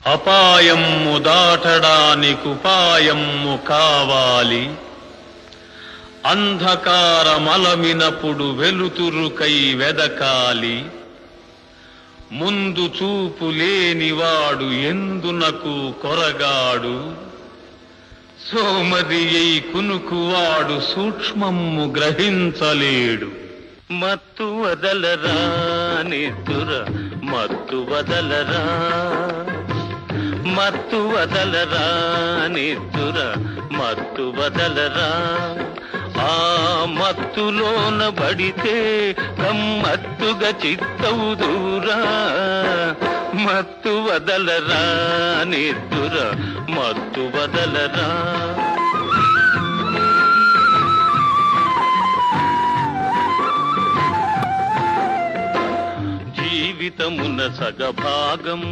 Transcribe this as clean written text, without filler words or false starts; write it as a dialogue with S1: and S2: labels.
S1: అపాయము దాటడానికుపాయము కావాలి. అంధకారమలమినప్పుడు వెలుతురుకై వెదకాలి. ముందు చూపు లేనివాడు ఎందునకు కొరగాడు. సోమరియై కునుకువాడు సూక్ష్మము గ్రహించలేడు.
S2: మత్తు వదలరా నిద్దుర మత్తు వదలరా, మత్తు వదలరా నిద్దుర మత్తు వదలరా. ఆ మత్తులోన బడితే గమ్మత్తుగా చిత్తవుదురా. మత్తు వదలరా నిద్దుర మత్తు వదలరా. జీవితమున సగభాగం